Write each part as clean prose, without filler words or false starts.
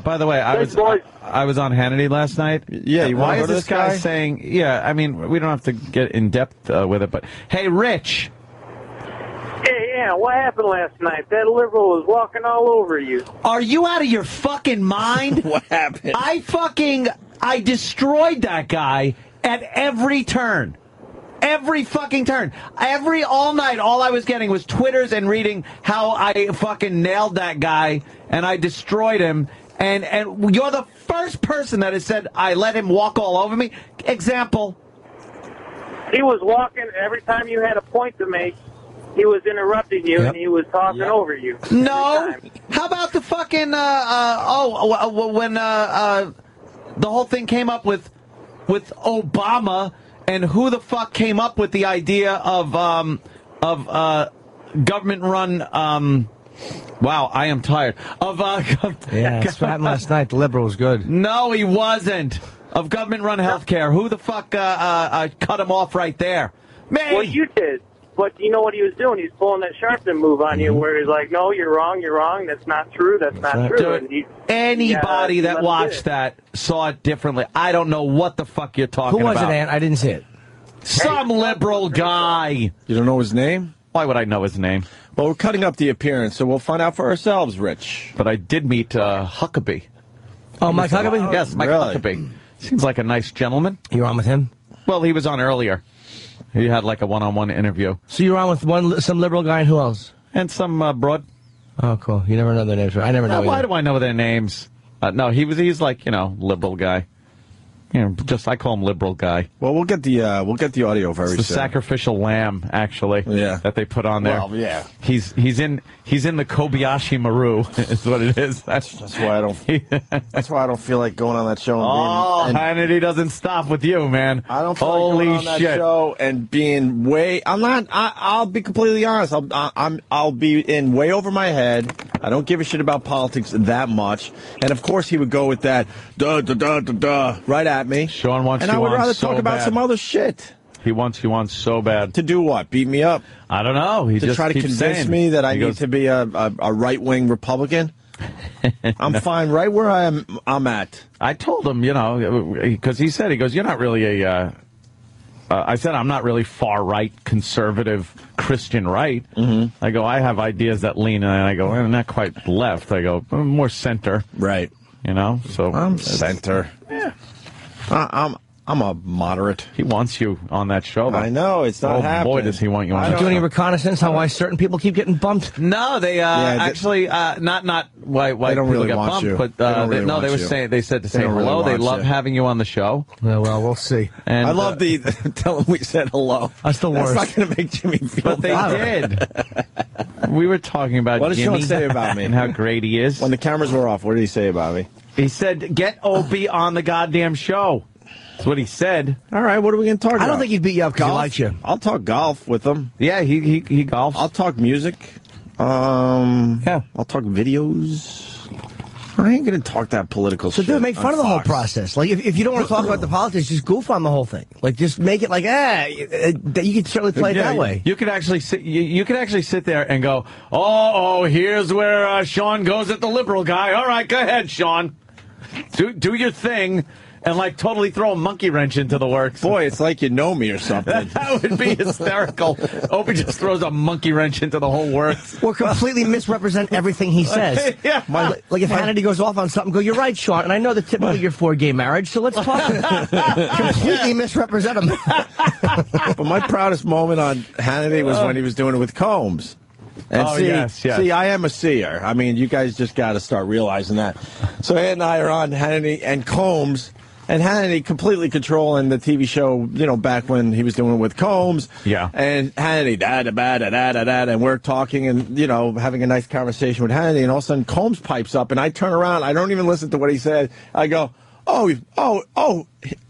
By the way, I was on Hannity last night. Yeah, you want Why to is go to this guy saying? Yeah, I mean, we don't have to get in depth with it, but hey, Rich. Hey, yeah, what happened last night? That liberal was walking all over you. Are you out of your fucking mind? What happened? I destroyed that guy at every turn. Every fucking turn. All night, all I was getting was Twitters and reading how I fucking nailed that guy and I destroyed him. And you're the first person that has said I let him walk all over me. Example. He was walking every time you had a point to make. He was interrupting you and he was talking over you. No. How about the fucking when the whole thing came up with Obama and who the fuck came up with the idea of government run wow, I am tired of yeah, that's what happened last night. The liberal was good. No, he wasn't. Of government run healthcare. Who the fuck cut him off right there? Me. Well, you did. But you know what he was doing? He's pulling that Sharpton move on you where he's like, no, you're wrong, that's not true, that's not true. And anybody that watched that saw it differently. I don't know what the fuck you're talking about. Who was it, Ant? I didn't see it. Some liberal guy. You don't know his name? Why would I know his name? Well, we're cutting up the appearance, so we'll find out for ourselves, Rich. But I did meet Huckabee. Oh, Mike Huckabee? Yes, Mike Huckabee. Seems like a nice gentleman. You were on with him? Well, he was on earlier. He had like a one-on-one interview. So you were on with some liberal guy and who else? And some broad. Oh, cool. You never know their names. I never know. Why do I know their names? No, he's like, liberal guy. I call him liberal guy. Well, we'll get the audio very soon. It's the sacrificial lamb, actually. Yeah. That they put on there. Well, yeah. He's in the Kobayashi Maru. Is what it is. That's why I don't. That's why I don't feel like going on that show. Hannity doesn't stop with you, man. I don't feel like going on that show and being way. I'm not. I'll be completely honest. I'll be in way over my head. I don't give a shit about politics that much. And of course, he would go with that right at me. Sean wants and you I would on rather so talk about bad. some other shit. He wants you on so bad. To do what? Beat me up? I don't know. He to just try to keeps convince saying, me that I need to be a right-wing Republican? I'm fine right where I'm at. I told him, because he goes, you're not really I said, I'm not really far-right, conservative, Christian right. Mm-hmm. I go, I have ideas that lean, and I go, well, not quite left. I go, more center. Right. So I'm center. Yeah. I'm a moderate. He wants you on that show, though. I know, it's not happening. Boy, does he want you on that show. Do any reconnaissance on why certain people keep getting bumped? No, they actually not why they don't people really get want bumped, you. but they said to say don't hello. really They love having you on the show. Yeah, well, we'll see. And I love the tell them we said hello. That's the worst. That's not going to make Jimmy feel But they did. We were talking about what did Jimmy Sean say about me and how great he is. When the cameras were off, what did he say about me? He said, "Get Opie on the goddamn show." That's what he said. All right, what are we going to talk about? I don't think he'd beat you up because he likes you. I'll talk golf with him. Yeah, he golfs. I'll talk music. Yeah. I'll talk videos. I ain't going to talk that political shit. So, dude, make fun of the whole process. Like, if you don't want to talk about the politics, just goof on the whole thing. Like, just make it like, you could certainly play it that way. You could actually sit. You could actually sit there and go, "Oh, here's where Sean goes at the liberal guy. All right, go ahead, Sean. Do your thing." And, like, totally throw a monkey wrench into the works. Boy, it's like you know me or something. That would be hysterical. Opie just throws a monkey wrench into the whole works. Or completely misrepresent everything he says. Yeah. Like if Hannity goes off on something, go, you're right, Sean. And I know that typically you're for gay marriage, so let's talk. Completely misrepresent him. But my proudest moment on Hannity was when he was doing it with Combs. And see, I am a seer. I mean, you guys just got to start realizing that. So Ed and I are on Hannity and Combs. And Hannity completely controlling the TV show, back when he was doing it with Combs. Yeah. And Hannity, da-da-da-da-da-da-da, and we're talking and, having a nice conversation with Hannity, and all of a sudden Combs pipes up, and I turn around, I don't even listen to what he said. I go, oh,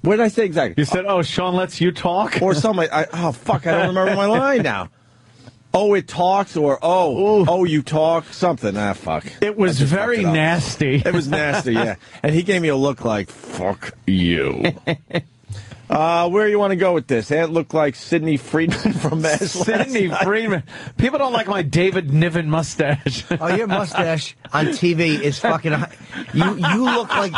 what did I say exactly? You said, Sean lets you talk? Or something. I don't remember my line now. Oh, it talks, or oh, you talk, something. Fuck. It was very nasty. It was nasty, yeah. And he gave me a look like, fuck you. Where you want to go with this? Ant looked like Sidney Friedman from Maz. Sidney Friedman. People don't like my David Niven mustache. Oh, your mustache on TV is fucking... You look like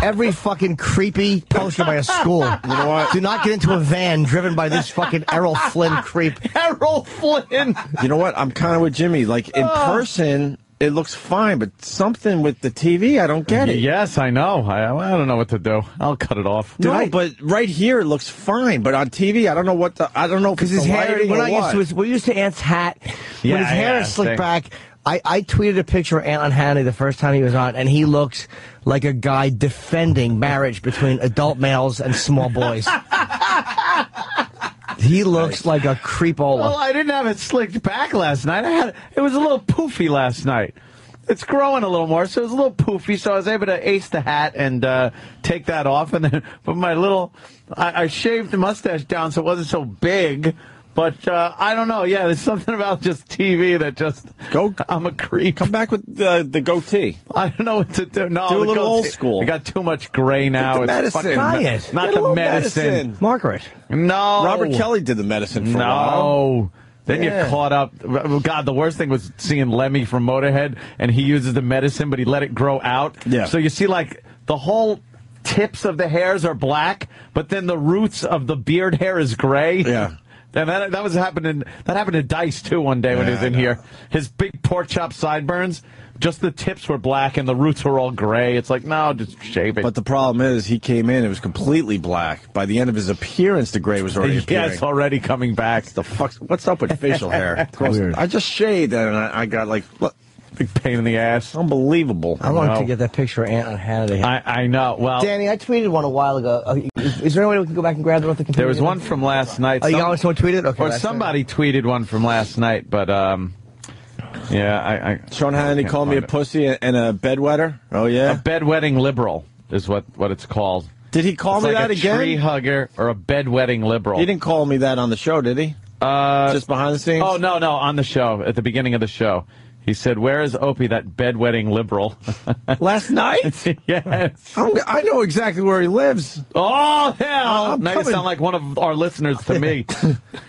every fucking creepy poster by a school. You know what? Do not get into a van driven by this fucking Errol Flynn creep. Errol Flynn! You know what? I'm kind of with Jimmy. Like, in person... It looks fine, but something with the TV, I don't get it. Yes, I know. I don't know what to do. I'll cut it off. No, but right here it looks fine, but on TV, I don't know what I don't know if it's his hair. We're used to Ant's hat. When his hair is slicked back. I tweeted a picture of Ant on Hannity the first time he was on, and he looks like a guy defending marriage between adult males and small boys. He looks like a creepola. Well, I didn't have it slicked back last night. It was a little poofy last night. It's growing a little more, so it was a little poofy, so I was able to ace the hat and take that off. And then, but I shaved the mustache down so it wasn't so big. But I don't know. Yeah, there's something about just TV that just... I'm a creep. Come back with the goatee. I don't know what to do. No, do a little old school. I got too much gray now. It's medicine. Not the medicine. Margaret. No. Robert Kelly did the medicine for a while. No. Then you're caught up. God, the worst thing was seeing Lemmy from Motorhead, and he uses the medicine, but he let it grow out. Yeah. So you see, like, the whole tips of the hairs are black, but then the roots of the beard hair is gray. Yeah. And that was happening. That happened to Dice too one day when he was in here. His big pork chop sideburns, just the tips were black and the roots were all gray. It's like, no, just shave it. But the problem is, he came in, it was completely black. By the end of his appearance, the gray was already appearing. Yeah, it's already coming back. What's up with facial hair? I just shaved and I got like. Look, big pain in the ass. Unbelievable. I wanted to get that picture of Ant on Hannity. I know. Well, Danny, I tweeted one a while ago. Is there any way we can go back and grab it off the computer? There was one from last night. Oh, someone tweeted? Okay. Or somebody tweeted one from last night, but, yeah, Sean Hannity called me a pussy and a bedwetter? Oh, yeah? A bedwetting liberal is what it's called. Did he call me that again? A tree hugger or a bedwetting liberal. He didn't call me that on the show, did he? Just behind the scenes? Oh, no, on the show, at the beginning of the show. He said, "Where is Opie, that bedwetting liberal?" Last night? Yes. I know exactly where he lives. Oh, hell! Now you sound like one of our listeners to me.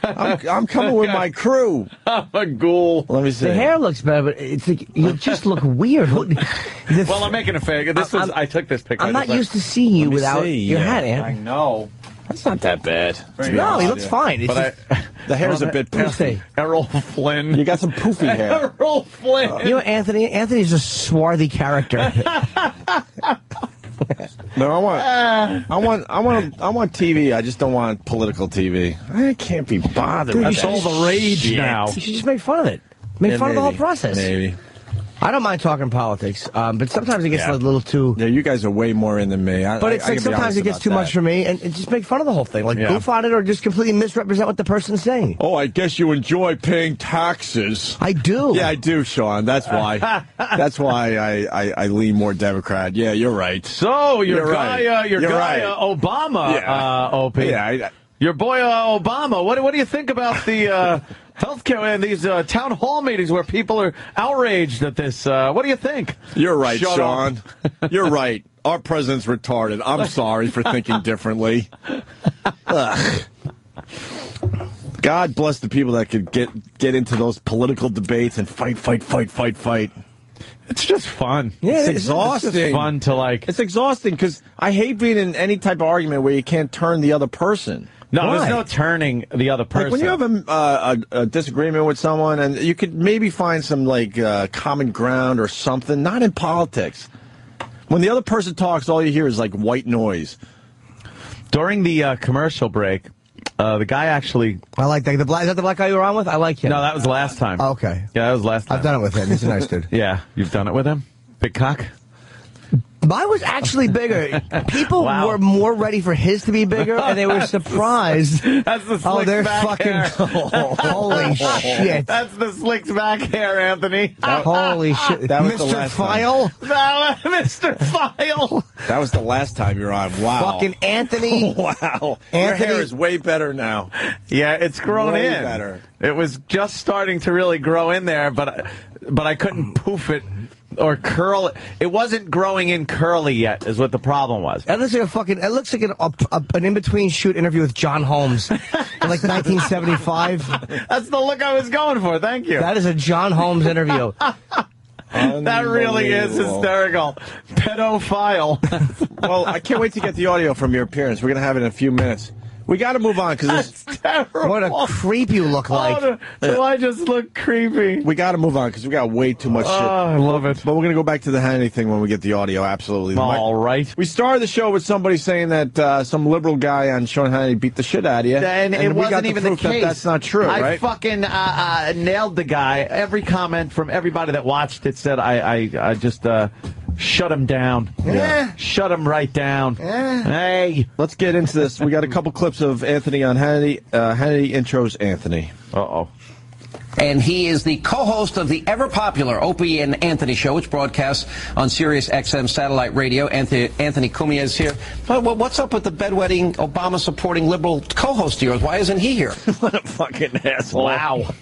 I'm coming with my crew. I'm a ghoul. Let me see. The hair looks better, but it's like, you just look weird. Well, I'm making a fake. I took this picture. I'm not used to seeing you without your hat, Ant. I know. That's not that bad. No, he looks fine. It's the hair's a bit poofy. Errol Flynn. You got some poofy hair. Errol Flynn. You know, Anthony's a swarthy character. No, I want TV. I just don't want political TV. I can't be bothered. That's all the rage now. You should just make fun of it. Make fun of the whole process. Maybe. I don't mind talking politics, but sometimes it gets a little too... Yeah, you guys are way more in than me. But it's like sometimes it gets too much for me, and just make fun of the whole thing. Like, goof on it or just completely misrepresent what the person's saying. Oh, I guess you enjoy paying taxes. I do. Yeah, I do, Sean. That's why. That's why I lean more Democrat. Yeah, you're right. So, your guy Obama, Opie. Yeah, your boy Obama. What do you think about the... healthcare and these town hall meetings where people are outraged at this. What do you think? You're right, Sean. You're right. Our president's retarded. I'm sorry for thinking differently. Ugh. God bless the people that could get into those political debates and fight. It's just fun. Yeah, it's exhausting. It's just fun to like. It's exhausting because I hate being in any type of argument where you can't turn the other person. No, there's no turning the other person. Like when you have a disagreement with someone, and you could maybe find some common ground or something. Not in politics. When the other person talks, all you hear is like white noise. During the commercial break, the guy actually... I like that. Is that the black guy you were on with? I like him. No, that was last time. Oh, okay. Yeah, that was last time. I've done it with him. He's a nice dude. Yeah, you've done it with him? Big cock? Mine was actually bigger. People were more ready for his to be bigger, and they were surprised. That's the slicked they're back fucking hair. Holy shit! That's the slicked back hair, Anthony. Holy shit! That was Mr. the last File. Mr. File. That was the last time you were on. Wow. Fucking Anthony. Wow. Anthony. Your hair is way better now. Yeah, it's grown way in. Better. It was just starting to really grow in there, but I couldn't poof it Or curl. It wasn't growing in curly yet, is what the problem was. That looks like a fucking. It looks like an in-between shoot interview with John Holmes in like 1975. That's the look I was going for. Thank you. That is a John Holmes interview. That really is hysterical. Pedophile. Well, I can't wait to get the audio from your appearance. We're going to have it in a few minutes. We got to move on because what a creep you look like. Do I just look creepy? We got to move on because we got way too much shit. I love it. But we're going to go back to the Hannity thing when we get the audio. Absolutely. All right. We started the show with somebody saying that some liberal guy on Sean Hannity beat the shit out of you. And it wasn't even the case. That's not true, right? I fucking nailed the guy. Every comment from everybody that watched it said I just shut him down. Yeah. Shut him right down. Yeah. Hey. Let's get into this. We got a couple clips of Anthony on Hannity. Hannity intros Anthony. Uh-oh. And he is the co-host of the ever-popular Opie and Anthony show, which broadcasts on Sirius XM satellite radio. Anthony Cumia is here. What's up with the bedwetting, Obama-supporting liberal co-host of yours? Why isn't he here? What a fucking asshole. Wow.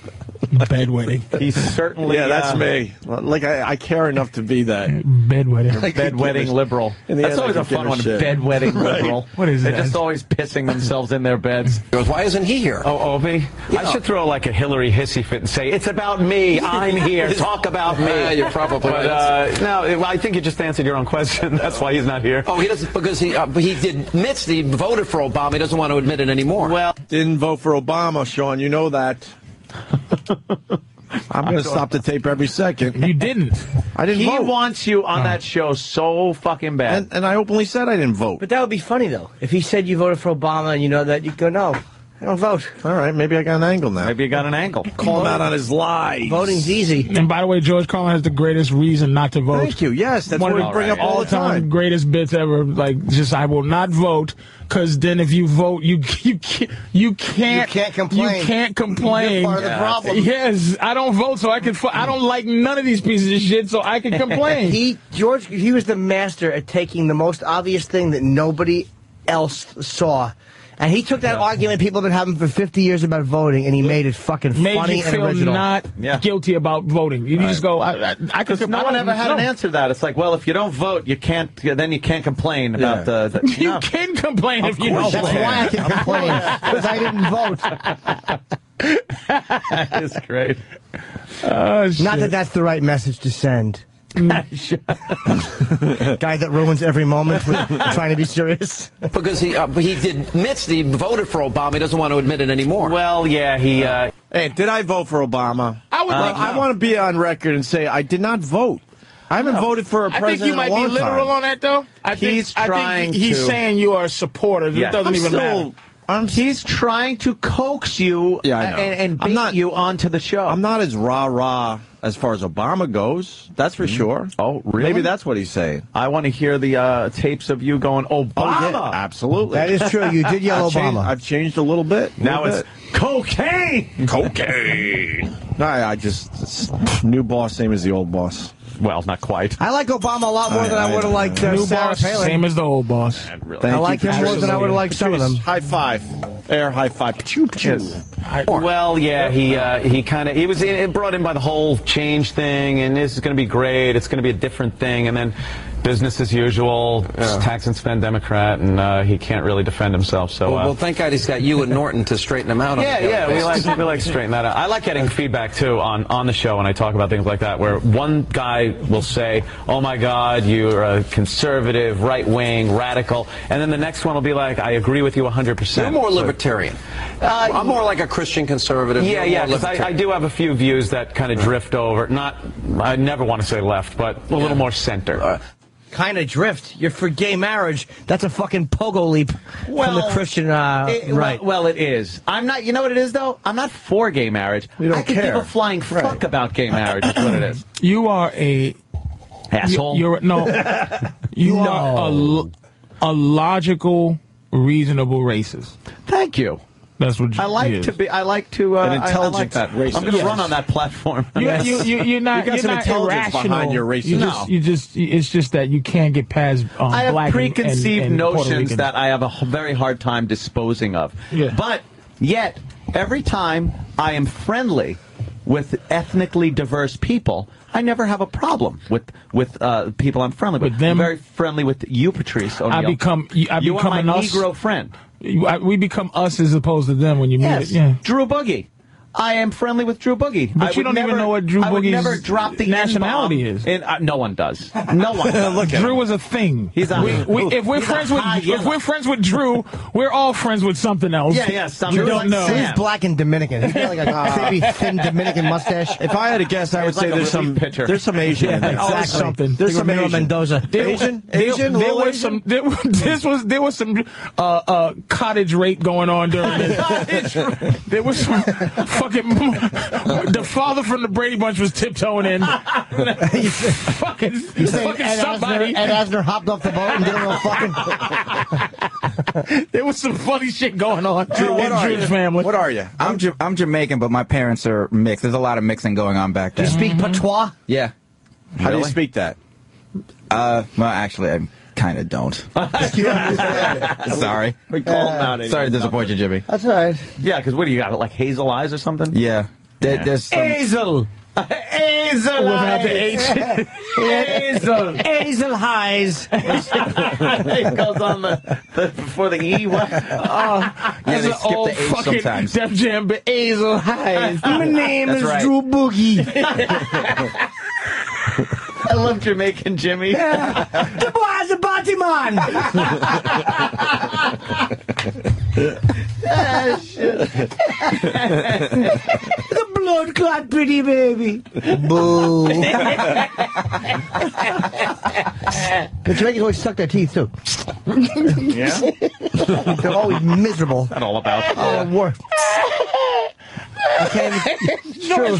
Bedwetting. He's certainly... Yeah, that's me. Like, I care enough to be that. Bedwetting. Bedwetting liberal. That's always a fun one, bedwetting liberal. What is They're that? just always pissing themselves in their beds. Why isn't he here? Oh, Opie? Yeah. I should throw like a Hillary hissy fit and say, it's about me. I'm here. Talk about me. Yeah, you're probably right. No, I think you just answered your own question. That's why he's not here. Oh, he doesn't, because he admits that he voted for Obama. He doesn't want to admit it anymore. Well, Didn't vote for Obama, Sean. You know that. I'm going to stop the tape every second. You didn't. I didn't he vote. wants you on that show so fucking bad. And I openly said I didn't vote. But that would be funny, though. If he said you voted for Obama and you know that, you'd go, no, I don't vote. All right, maybe I got an angle now. Maybe you got an angle. Call him out on his lies. Voting's easy. And by the way, George Carlin has the greatest reason not to vote. Thank you. Yes, that's One what of we bring up all the time. Greatest bits ever. Like, just I will not vote because then if you vote, you can't complain. You can't complain. You're part of the problem. Yes, I don't vote, so I can. I don't like none of these pieces of shit, so I can complain. George, he was the master at taking the most obvious thing that nobody else saw. And he took that argument people have been having for 50 years about voting, and he made it fucking funny you and feel original. not guilty about voting. You just go, I could. No one ever had an answer to that. It's like, well, if you don't vote, you can't. Then you can't complain about the. You can complain if you don't. That's why I can complain, because I didn't vote. That is great. Not that that's the right message to send. Guy that ruins every moment with trying to be serious. Because he admits that he voted for Obama. He doesn't want to admit it anymore. Well, yeah, he... Hey, did I vote for Obama? I want to be on record and say I did not vote. I haven't voted for a president I think you might be literal on that, though. I think he's saying you are a supporter. It doesn't even matter. He's trying to coax you and beat you onto the show. I'm not as rah-rah as far as Obama goes. That's for sure. Oh, really? Maybe that's what he's saying. I want to hear the tapes of you going, Obama! Oh, yeah, absolutely. That is true. You did yell Obama. I've changed a little bit. Now it's cocaine! Cocaine! No, it's new boss, same as the old boss. Well, not quite. I like Obama a lot more than I would have liked new Sarah boss, Palin. same as the old boss. I like him more than I would have liked some of them. High five. Air high five. Choo choo. Well, yeah, he was brought in by the whole change thing, and this is going to be great. It's going to be a different thing, and then business as usual, tax and spend Democrat, and he can't really defend himself. So, well, thank God he's got you and Norton to straighten him out. Yeah, we like to straighten that out. I like getting feedback too on the show when I talk about things like that, where one guy will say, "Oh my God, you're a conservative, right wing, radical," and then the next one will be like, "I agree with you 100%." You're more libertarian. I'm more like a Christian conservative. Yeah, because I do have a few views that kind of drift over. I never want to say left, but a little more center. Kind of drift. You're for gay marriage. That's a fucking pogo leap from the Christian right. Well, it is. I'm not. You know what it is, though? I'm not for gay marriage. I can give a flying fuck about gay marriage. Is what it is. You are a asshole. You are a logical, reasonable racist. Thank you. That's what I like to be. I like to. An intelligent racist. I'm going to run on that platform. You're not. You got some intelligence irrational behind your racism. It's just that you can't get past. I have black preconceived and notions that I have a very hard time disposing of. Yeah. But yet, every time I am friendly with ethnically diverse people, I never have a problem with people I'm friendly with. Them, I'm very friendly with you, Patrice O'Neill. I become you are my Negro friend. We become us as opposed to them when you meet it. Yeah. Drew Boogie. I am friendly with Drew Boogie. But you don't even know what Drew Boogie's nationality is. No one does. No one does. Look, Drew is a thing. He's if we're friends with Drew, we're all friends with something else. Yeah, something. You don't know. He's black and Dominican. He's got like a maybe thin Dominican mustache. If I had to guess, I would say there's some Asian in there. Exactly. Something. There's some Asian. Mendoza. Asian. There was some cottage rape going on during this. There was some fucking. The father from the Brady Bunch was tiptoeing in. fucking somebody. Ed Asner hopped off the boat and did a little fucking. There was some funny shit going on. Drew, in Drew's family. What are you? I'm Jamaican, but my parents are mixed. There's a lot of mixing going on back there. Do you speak patois? Yeah. How do you speak that? Well, actually, I kind of don't. Sorry. We call him out. Sorry to disappoint you, Jimmy. That's all right. Yeah, because what do you got? Like hazel eyes or something? Yeah. There's some... Hazel! Hazel Without the H. Hazel! Hazel highs. It goes on before the E. What? Yeah, they skip the H sometimes. Def Jam, but Hazel highs. My name is right. Drew Boogie. I love Jamaican Jimmy. Yeah. The boy's a Batman. Shit. The blood clot pretty baby. Boo. The Jamaicans always suck their teeth too. Yeah? They're always miserable. Not all about. Oh, work. It's true.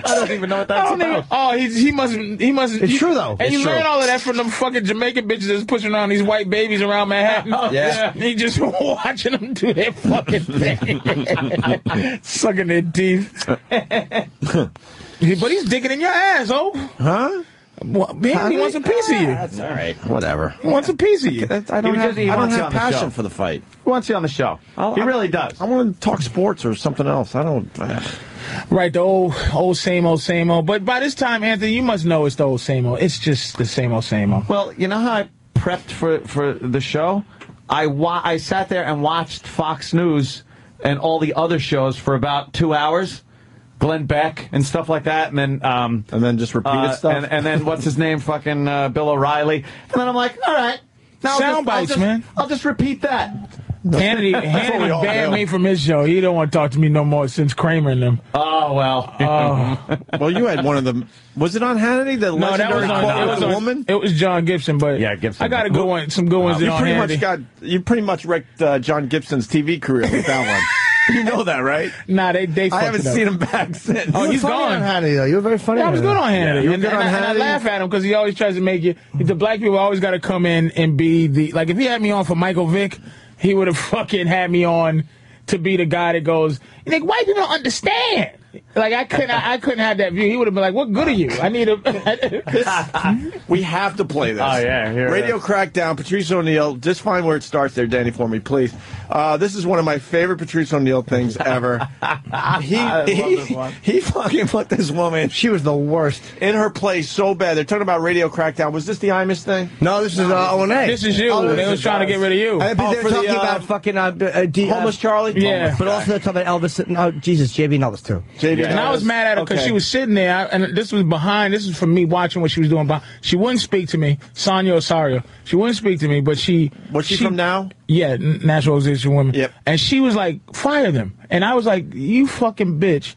I don't even know what that's about. He must. It's true though. And you learn all of that from them fucking Jamaican bitches that's pushing around these white babies around Manhattan. Yeah. He just watching them do their fucking thing, sucking their teeth. But he's digging in your ass, Huh? Well, man, he wants a piece of you. That's all right. Whatever. He wants a piece of you. I don't have passion for the fight. He wants you on the show. He really does. I want to talk sports or something else. I don't. Right, the old same old, same old. But by this time, Anthony, you must know it's the old same old. It's just the same old, same old. Well, you know how I prepped for the show? I sat there and watched Fox News and all the other shows for about 2 hours. Glenn Beck and stuff like that, and then just repeated stuff. And then what's his name? Fucking Bill O'Reilly. And then I'm like, all right, now sound bites, man. I'll just repeat that. Hannity banned me from his show. He don't want to talk to me no more since Kramer and them. Oh well. Well, you had one of them. Was it on Hannity? The legendary quote with the woman. It was John Gibson, but yeah, Gibson. I got a good one. Some good ones on Hannity. You pretty much wrecked John Gibson's TV career with that one. You know that, right? Nah, they I haven't seen him back since. Oh, he's gone. On Hannity, though. You were very funny. Yeah, I was good on Hannity. Yeah, and I laugh at him because he always tries to make you. The black people always got to come in and be the like. If he had me on for Michael Vick, he would have fucking had me on to be the guy that goes, you think white people don't understand? Like I couldn't have that view. He would have been like, "What good are you? I need a." We have to play this. Oh yeah, here Radio Crackdown. Patrice O'Neill. Just find where it starts there, Danny, for me, please. This is one of my favorite Patrice O'Neill things ever. He fucking put this woman. She was the worst in her place so bad. They're talking about Radio Crackdown. Was this the Imus thing? No, this is O&A. This is you. They was trying to get rid of you. They're talking about fucking homeless Charlie. Yeah, but also they're talking about Elvis. No, Jesus, JB Elvis too. And I was mad at her because she was sitting there, and this was from me watching what she was doing. She wouldn't speak to me, Sonia Osorio. She wouldn't speak to me, but she... Was she from Now? Yeah, National Organization of Women. Yep. And she was like, fire them. And I was like, you fucking bitch.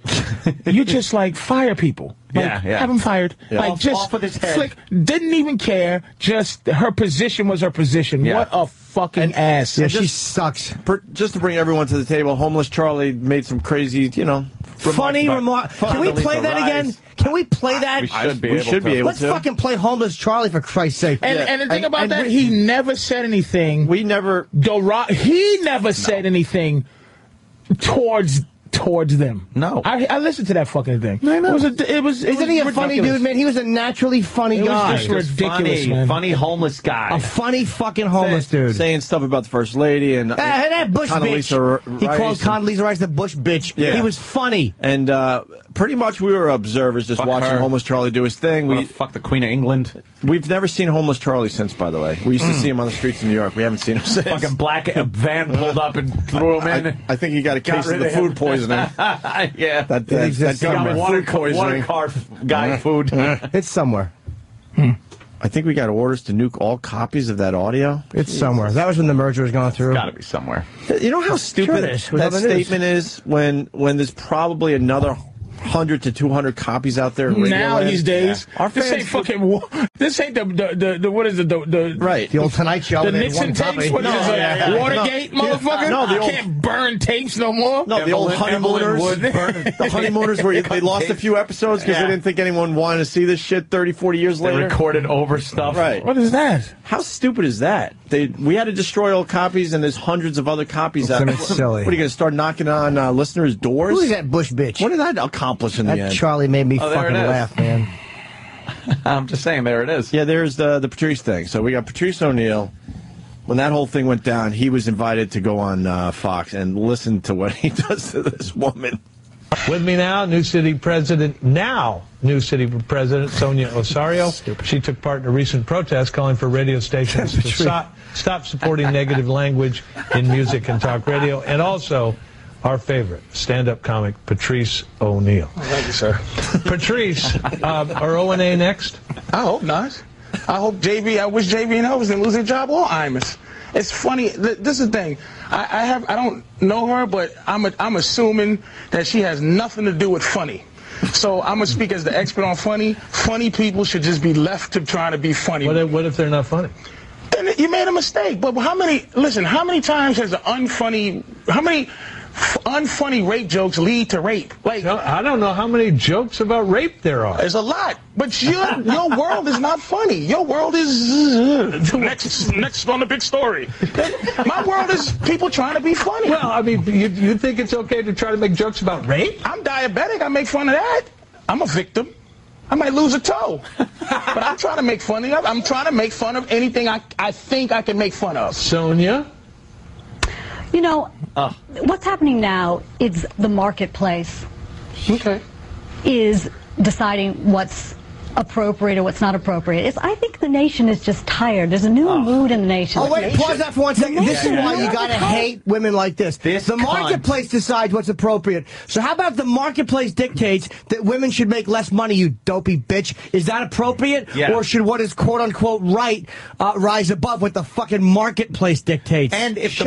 You just, like, fire people. Like, have them fired. Yeah. Like, off with his head. Flick. Didn't even care. Just her position was her position. Yeah. What a fucking ass. Yeah, she sucks. Just to bring everyone to the table, Homeless Charlie made some crazy, funny remark. Can we play that again? Can we play that? We should be able Let's fucking play Homeless Charlie for Christ's sake. And the thing about that, he never said anything. He never said anything towards them. No. I listened to that fucking thing. I know. Isn't he a funny dude, man? He was a naturally funny guy. It was just ridiculous, man. Funny homeless guy. A funny fucking homeless dude. Saying stuff about the First Lady and that Bush bitch. Rice. He called Condoleezza Rice the Bush bitch. Yeah. He was funny. And pretty much we were observers just watching Homeless Charlie do his thing. Fuck the Queen of England. We've never seen Homeless Charlie since, by the way. We used to see him on the streets of New York. We haven't seen him since. Fucking black van pulled up and threw him in. I think he got a case of the food poisoning. Yeah. That government food poisoning. Water car guy food. It's somewhere. I think we got orders to nuke all copies of that audio. It's somewhere. That was when the merger was going through. It's got to be somewhere. You know how stupid that statement is when there's probably another 100 to 200 copies out there. Now these days, our this ain't fucking. This ain't the what is it? The right. The old Tonight Show. The Nixon tapes. What is it? Watergate, motherfucker. No, you can't burn tapes no more. No, the old honeymooners. The honeymooners where they lost a few episodes because they didn't think anyone wanted to see this shit 30, 40 years later. They recorded over stuff. Right. What is that? How stupid is that? We had to destroy all copies, and there's hundreds of other copies out there. It's silly. What are you going to start knocking on listeners' doors? Who is that Bush bitch? What did that accomplish in the end? Charlie made me fucking laugh, man. I'm just saying, there it is. Yeah, there's the Patrice thing. So we got Patrice O'Neill. When that whole thing went down, he was invited to go on Fox and listen to what he does to this woman. With me now, New City President Sonia Osorio. She took part in a recent protest calling for radio stations to stop supporting negative language in music and talk radio, and also our favorite stand-up comic, Patrice O'Neill. Oh, thank you, sir. Patrice, are O&A next? I hope not. I wish JB and Elvis didn't lose their job or Imus. It's funny. This is the thing. I don't know her, but I'm assuming that she has nothing to do with funny. So I'm gonna speak as the expert on funny. Funny people should just be left to trying to be funny. What if they're not funny? Then you made a mistake. But how many times has how many unfunny rape jokes lead to rape? Like, I don't know how many jokes about rape there are. There's a lot, but your world is not funny. Your world is next on the big story. My world is people trying to be funny. Well, I mean, you think it's okay to try to make jokes about rape? I'm diabetic. I make fun of that. I'm a victim. I might lose a toe, but I'm trying to make fun of. I'm trying to make fun of anything I think I can make fun of. Sonia? You know, what's happening now is the marketplace is deciding what's appropriate or what's not appropriate. I think the nation is just tired. There's a new mood in the nation. Oh, wait, pause that for 1 second. This is why you gotta hate women like this. The marketplace decides what's appropriate. So how about the marketplace dictates that women should make less money, you dopey bitch? Is that appropriate? Yeah. Or should what is quote-unquote right rise above what the fucking marketplace dictates? And if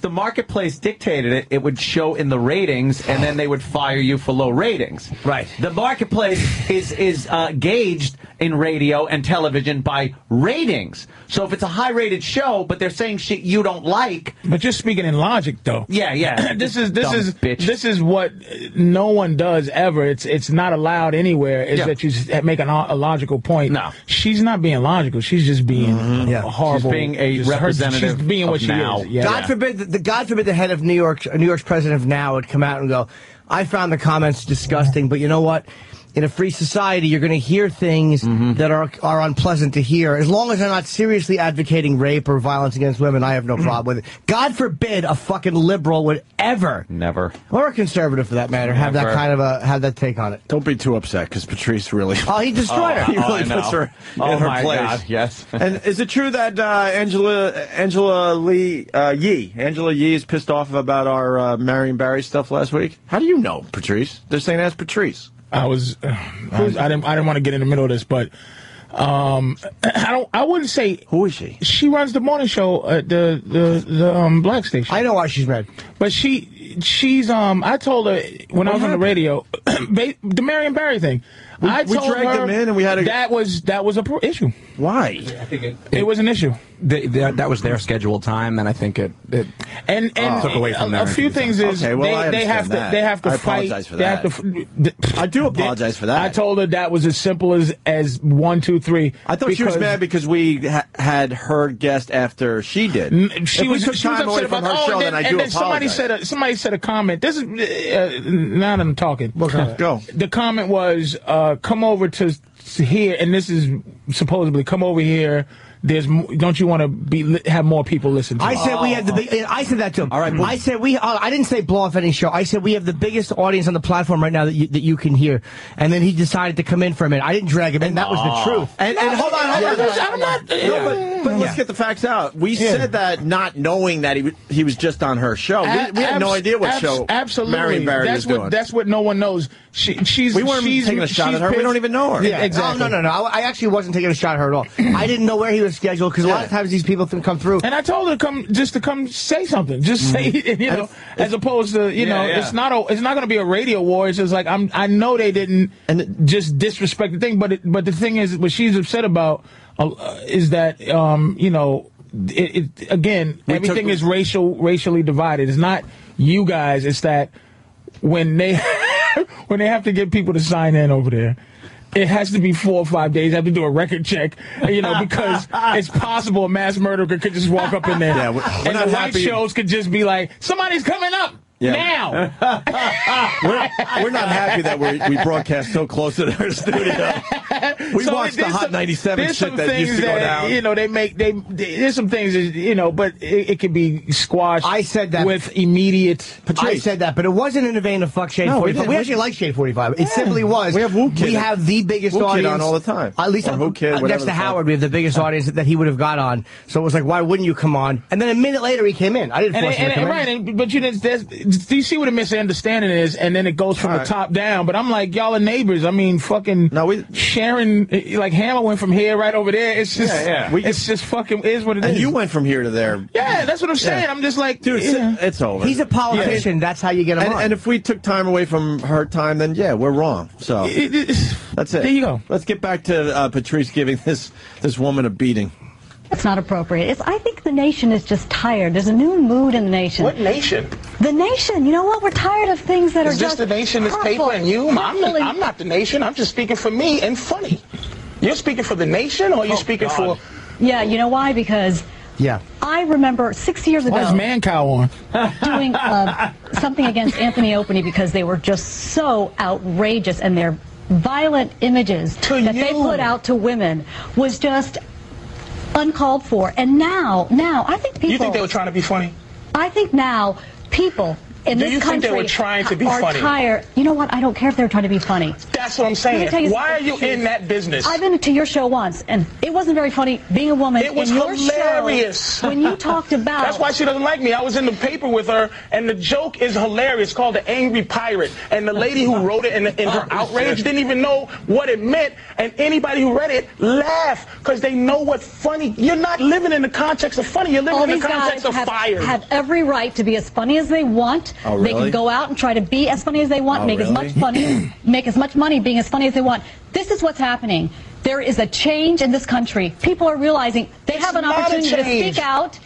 the marketplace dictated it, it would show in the ratings, and then they would fire you for low ratings. Right. The marketplace is gauged in radio and television by ratings. So if it's a high-rated show, but they're saying shit you don't like, but you're speaking in logic, though. Yeah. This is what no one does ever. It's not allowed anywhere. Is that you make a logical point? No, she's not being logical. She's just being horrible. She's being a representative. She's being what she now. is. Yeah. God forbid the head of New York's president of Now would come out and go, I found the comments disgusting, but you know what? In a free society, you're going to hear things that are unpleasant to hear. As long as they're not seriously advocating rape or violence against women, I have no problem with it. God forbid a fucking liberal would ever, or a conservative for that matter, have that kind of have that take on it. Don't be too upset, because Patrice really... Oh, he destroyed her. He really puts her in her place. God, yes. And is it true that Angela Yee is pissed off about our Marion Barry stuff last week? How do you know, Patrice? They're saying that's Patrice. I didn't want to get in the middle of this, but I wouldn't say. Who is she? She runs the morning show at the black station. I know why she's mad, but she's I told her when I was on the radio, the Marion Barry thing. I told dragged her them in, and we had that was a issue. Why? I think it was an issue. That was their scheduled time, and I think it took away from a few things. Is they have to fight. I apologize for that. I do apologize for that. I told her that was as simple as 1, 2, 3. I thought she was mad because we had her guest after she did. She was time away from her show, then I do apologize. Somebody said a comment. This is now that I'm talking. Go. The comment was, come over to here, and this is supposedly come over here don't you want to have more people listen to? I said we have the big. I said that to him. All right, I said we. I didn't say blow off any show. I said we have the biggest audience on the platform right now that you can hear. And then he decided to come in for a minute. I didn't drag him in. That was the truth. And hold on. I'm not. But let's get the facts out. We said that not knowing that he was just on her show. We had no idea what show Marion Barry was doing. That's what no one knows. We weren't taking a shot at her. We don't even know her. Yeah, exactly. No. I actually wasn't taking a shot at her at all. I didn't know where he was scheduled because a lot of times these people come through. And I told her to come say something. Just say, as opposed to, it's not going to be a radio war. It's just like I know they didn't just disrespect the thing, but the thing is, what she's upset about is that everything is racially divided. It's not you guys. It's that when they have to get people to sign in over there, it has to be 4 or 5 days. They have to do a record check, because it's possible a mass murderer could just walk up in there. Yeah, and the white shows could just be like, somebody's coming up. Yeah. Now, we're not happy that we broadcast so close to their studio. We watched the Hot 97 shit that used to go down. There's some things, but it could be squashed. I said that with immediate. I said that, but it wasn't in the vein of fuck Shade 45. We actually like Shade 45. It simply was. We have Woo Kid. We have the biggest Woo audience Kid on all the time. At least Woo Kid, next to Howard, we have the biggest audience that he would have got on. So it was like, why wouldn't you come on? And then a minute later, he came in. I didn't force him to come in. But you didn't. Do you see what a misunderstanding is? And then it goes from the top down. But I'm like, y'all are neighbors. I mean, fucking sharing, like Hammer went from here right over there. It's just, it's just fucking is what it is. And you went from here to there. Yeah, that's what I'm saying. I'm just like, dude, it's over. He's a politician. Yeah. That's how you get him on. And if we took time away from her time, then we're wrong. So that's it. There you go. Let's get back to Patrice giving this woman a beating. It's not appropriate. I think the nation is just tired. There's a new mood in the nation. What nation? The nation. You know what? We're tired of things that are just the nation, this paper, and you? I'm not the nation. I'm just speaking for me and funny. You're speaking for the nation, or you're speaking for... Yeah, you know why? Because I remember 6 years ago... Why is Man Cow on? ...doing something against Anthony Opie because they were just so outrageous, and their violent images that they put out to women was just... uncalled for. And now, I think people... You think they were trying to be funny? I think now people in this country... Do you think they were trying to be funny? Tired. You know what? I don't care if they're trying to be funny. That's what I'm saying. Why are you in that business? I've been to your show once, and it wasn't very funny being a woman. It was in your hilarious. Show, when you talked about... That's why she doesn't like me. I was in the paper with her, and the joke is hilarious. It's called The Angry Pirate. And the lady who wrote it in her outrage didn't even know what it meant. And anybody who read it laughed because they know what funny... You're not living in the context of funny. You're living in the context of fire. Have every right to be as funny as they want. Oh, really? They can go out and try to be as funny as they want, make as much money, make as much money being as funny as they want. This is what's happening. There is a change in this country. People are realizing they have an opportunity to speak out,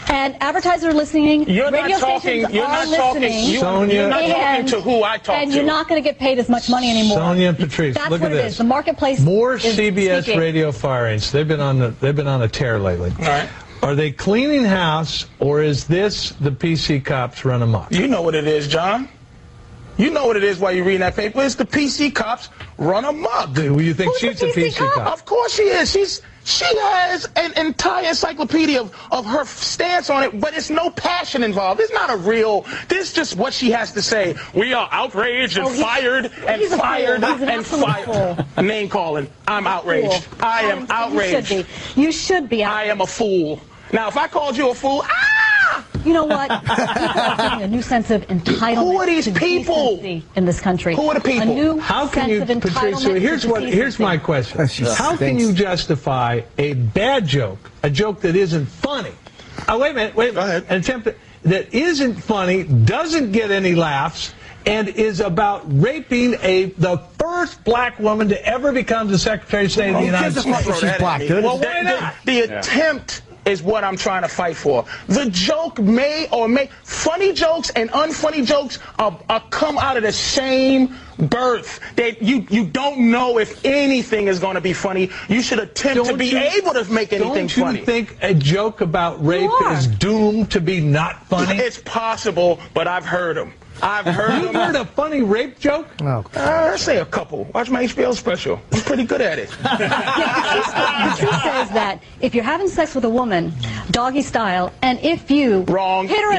and advertisers are listening. Radio stations are listening. You're not talking to who I talk to. And you're not going to get paid as much money anymore. Sonia and Patrice, That's look what at it this. is. The marketplace More is CBS speaking. radio firings. They've been on a tear lately. All right. Are they cleaning house, or is this the PC cops run amok? You know what it is, John. You know what it is while you're reading that paper. It's the PC cops run amok. Do you think she's a PC cop? Of course she is. She has an entire encyclopedia of her stance on it, but it's no passion involved. It's not a real... This is just what she has to say. We are outraged and fired and fired and fired. Name calling. I'm outraged. I am outraged. You should be. I am a fool. Now, if I called you a fool... You know what? People are feeling a new sense of entitlement. Who are these people in this country? Who are the people? A new How can you, sense of Patrice? entitlement. Here's my question. How can you justify a bad joke, a joke that isn't funny? Wait a minute. Go ahead. An attempt that isn't funny, doesn't get any laughs, and is about raping the first black woman to ever become the Secretary of State of the United States. She's black, dude. Well, why not? The attempt is what I'm trying to fight for. The joke funny jokes and unfunny jokes are come out of the same birth. That you don't know if anything is going to be funny. You should attempt to be able to make anything funny. Don't you think a joke about rape is doomed to be not funny? It's possible, but I've heard them. I've heard You've heard a funny rape joke? Oh, I say a couple. Watch my HBO special. I'm pretty good at it. Patrice says that if you're having sex with a woman, doggy style, and if you hit her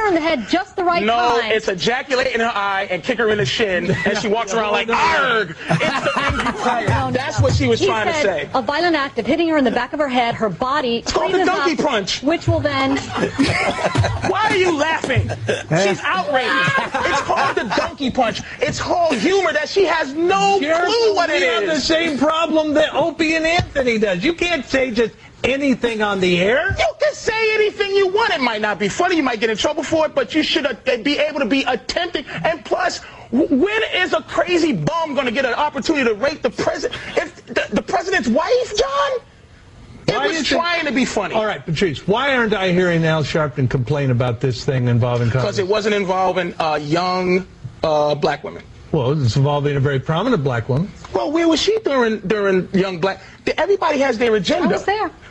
in the head just the right time. No, it's ejaculate in her eye and kick her in the shin, and she walks around like, arg! It's the angry pirate. That's what she was trying to say. A violent act of hitting her in the back of her head, her body. It's called the donkey punch. Which will then. Why are you laughing? She's outraged. It's called the donkey punch. It's called humor that she has no clue what it is. We have the same problem that Opie and Anthony does. You can't say just anything on the air. You can say anything you want. It might not be funny. You might get in trouble for it, but you should be able to be attentive. And plus, when is a crazy bum going to get an opportunity to rape the president? If the president's wife, John? It was trying to be funny. All right, Patrice, why aren't I hearing Al Sharpton complain about this thing involving Congress? Because it wasn't involving young black women. Well, it's involving a very prominent black woman. Well, where was she during young black? Everybody has their agenda.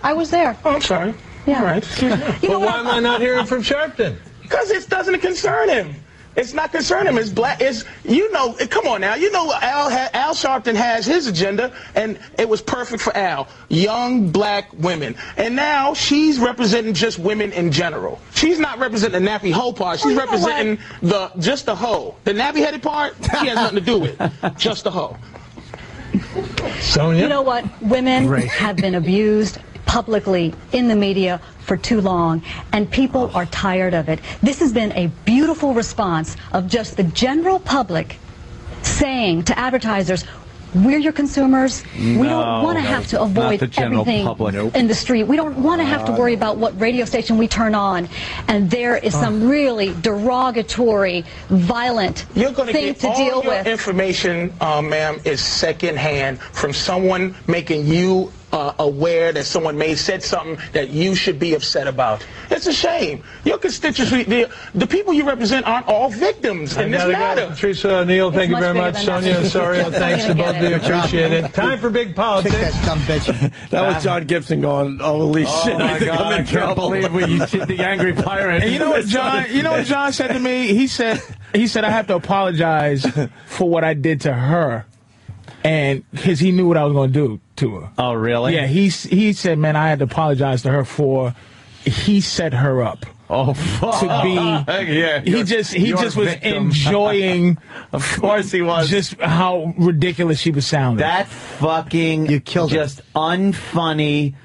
I was there. Oh, I'm sorry. Yeah. All right. Excuse me. But why am I not hearing from Sharpton? Because it doesn't concern him. It's not concerning him. It's black. It's, you know, come on now. You know Al Sharpton has his agenda, and it was perfect for Al. Young black women. And now she's representing just women in general. She's not representing the nappy hoe part. She's representing just the hoe. The nappy-headed part, she has nothing to do with. Just the hoe. Sonia? You know what? Women have been abused publicly in the media for too long, and people are tired of it. This has been a beautiful response of just the general public saying to advertisers, we're your consumers. We don't want to have to avoid everything in the street. We don't want to have to worry about what radio station we turn on. And there is some really derogatory, violent thing to deal with. All your information, ma'am, is secondhand from someone making you aware that someone may have said something that you should be upset about. It's a shame. Your constituency, the people you represent aren't all victims in this matter. Patrice O'Neill, thank you very much. Sonia, sorry, thanks to both of you. Appreciate it. Time for big politics. That was John Gibson going, holy shit. My God, I can't believe you hit the angry pirate. And you know what John said to me? He said I have to apologize for what I did to her. And because he knew what I was going to do to her. Oh, really? Yeah, he said, man, I had to apologize to her for he set her up. Oh, fuck. To be, yeah, he just was enjoying. Of course he was. Just how ridiculous she was sounding. That fucking just unfunny,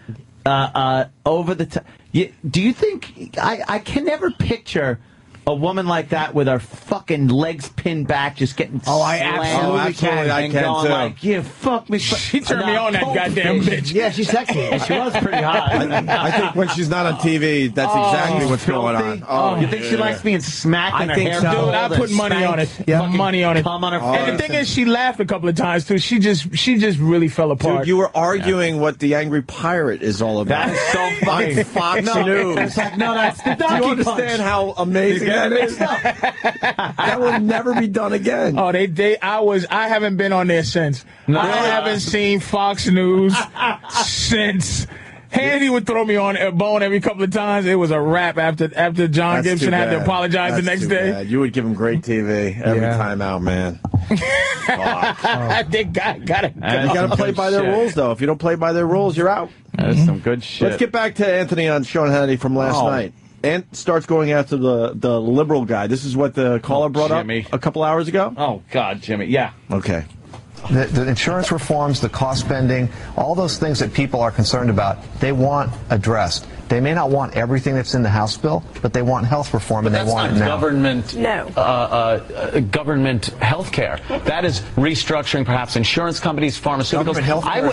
over the top. Do you think I can never picture a woman like that with her fucking legs pinned back, just getting I absolutely can. I can going too. like, yeah, fuck me. She turned me on, that goddamn bitch. Yeah, she's sexy. And she was pretty hot. I think when she's not on TV, that's exactly what's going on. Oh, you think she likes being smacked in her hair? Dude, I put money on it. Yeah. Money on it. Come on her And the thing is, she laughed a couple of times too. She just really fell apart. Dude, you were arguing what the angry pirate is all about. That is so funny. On Fox News. It's like, no, that's the donkey Do you understand how amazing that is? That will never be done again. Oh, I haven't been on there since. No. I haven't seen Fox News since. Hannity would throw me on a bone every couple of times. It was a wrap after John Gibson had to apologize the next day. Bad. You would give him great TV every time out, man. They gotta play by their rules, though. If you don't play by their rules, you're out. That's some good shit. Let's get back to Anthony on Sean Hannity from last night. Ant starts going after the liberal guy. This is what the caller brought up a couple hours ago? Oh, God, Jimmy. Yeah. Okay. The insurance reforms, the cost spending, all those things that people are concerned about, they want addressed. They may not want everything that's in the House bill, but they want health reform, and they want it now. Government health care. That is restructuring perhaps insurance companies, pharmaceuticals.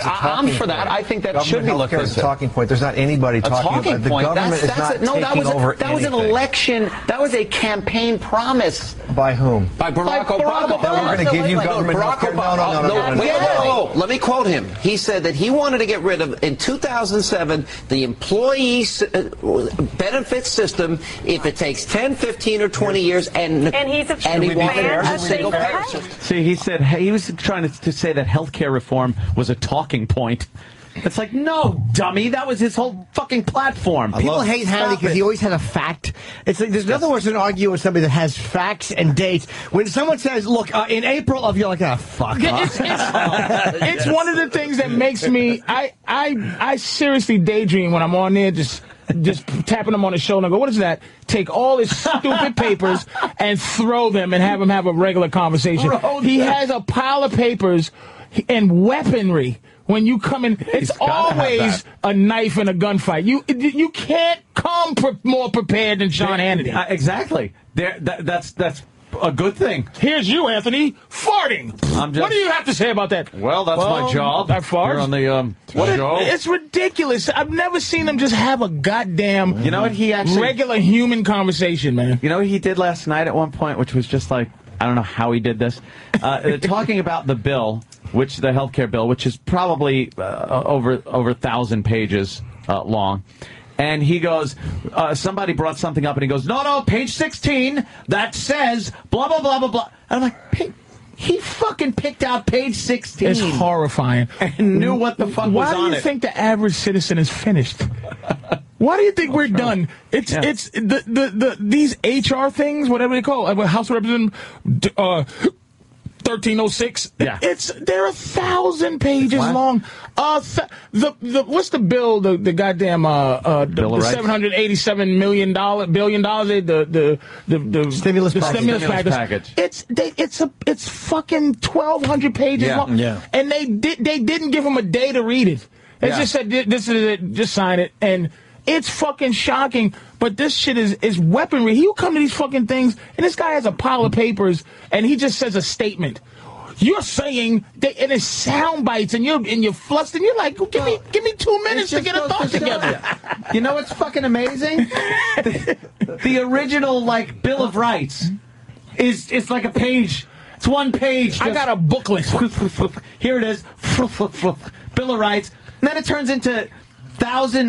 I'm for that. I think that should be looked into. Is a talking point. There's not anybody talking about it. The government is not taking over anything. That was an election. That was a campaign promise. By whom? By Barack Obama. That we're going to give you government health care? No. Let me quote him. He said that he wanted to get rid of, in 2007, the employee benefit system if it takes 10, 15, or 20 years, and he wanted a single payer system. See, he said he was trying to say that health care reform was a talking point. It's like, no, dummy. That was his whole fucking platform. People hate Hannity because he always had a fact. It's like there's nothing worse than arguing with somebody that has facts and dates. When someone says, look, in April of, you're like, ah, fuck. It's one of the things that makes me, I seriously daydream when I'm on there just tapping him on the shoulder and go, what is that? Take all his stupid papers and throw them and have him have a regular conversation. He has a pile of papers and weaponry. When you come in, it's always a knife and a gunfight. You can't come more prepared than Sean Hannity. Exactly. That's a good thing. Here's you, Anthony, farting. What do you have to say about that? Well, that's my job. I fart. Here on the show. It's ridiculous. I've never seen him just have a goddamn you know what he actually regular human conversation, man. You know what he did last night at one point, which was just like, I don't know how he did this, talking about the bill, the health care bill, which is probably over 1,000 pages long. And he goes, somebody brought something up, and he goes, no, page 16, that says blah, blah, blah, blah, blah. And I'm like, he fucking picked out page 16. It's horrifying. And knew what the fuck was on it. Why do you think the average citizen is finished? Why do you think we're done? It's these HR things, whatever they call it, House of Representatives, 1306. Yeah. They're 1,000 pages long. What's the bill? The goddamn the $787 billion, the stimulus package. It's fucking 1,200 pages long. Yeah. And they didn't give him a day to read it. They just said, this is it, just sign it. And it's fucking shocking, but this shit is weaponry. He'll come to these fucking things, and this guy has a pile of papers, and he just says a statement. You're saying that, and it's sound bites, and you're flustered, and you're like, give me 2 minutes to get a thought together. You know what's fucking amazing? The original Bill of Rights is like a page. It's one page. I got a booklet. Here it is. Bill of Rights. And then it turns into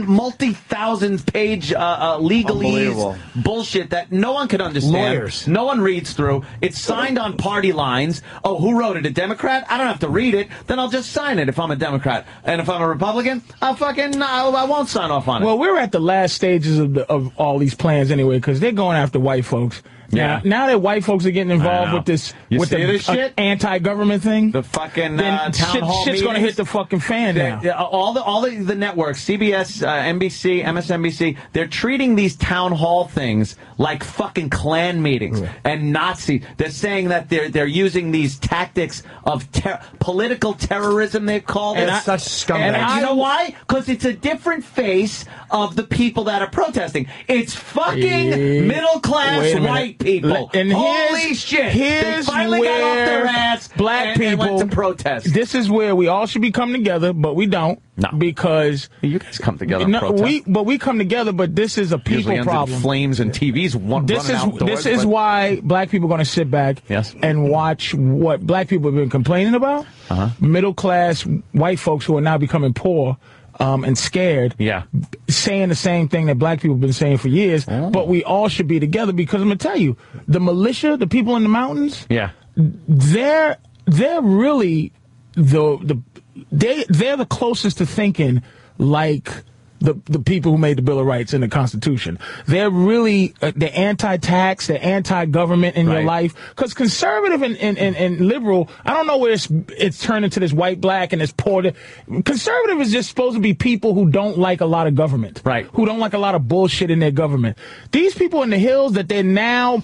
multi-thousand page legalese bullshit that no one can understand. Lawyers. No one reads through. It's signed on party lines. Oh, who wrote it? A Democrat? I don't have to read it. Then I'll just sign it if I'm a Democrat. And if I'm a Republican, I won't sign off on it. Well, we're at the last stages of all these plans anyway, because they're going after white folks. Yeah. Now that white folks are getting involved with this, this shit? Anti-government thing, the fucking town hall shit's going to hit the fucking fan now. All the networks, CBS, NBC, MSNBC, they're treating these town hall things like fucking Klan meetings and Nazi. They're saying that they're using these tactics of political terrorism. They've called it. Such scumbags. And you know why? Because it's a different face of the people that are protesting. It's fucking middle class white people. And holy shit! They finally got off their ass. Black people went to protest. This is where we all should be coming together, but we don't. No, because you guys come together. We come together, but this is a people problem. Flames and TVs. This is why black people are going to sit back and watch what black people have been complaining about. Middle class white folks who are now becoming poor. And scared, saying the same thing that black people have been saying for years, but we all should be together because I'm going to tell you, the militia, the people in the mountains, they're really they're the closest to thinking like the people who made the Bill of Rights and the Constitution. They're really they're anti-tax, they're anti-government in your life. Because conservative and liberal, I don't know where it's turned into this white-black and this poor. Conservative is just supposed to be people who don't like a lot of government. Right. Who don't like a lot of bullshit in their government. These people in the hills that they're now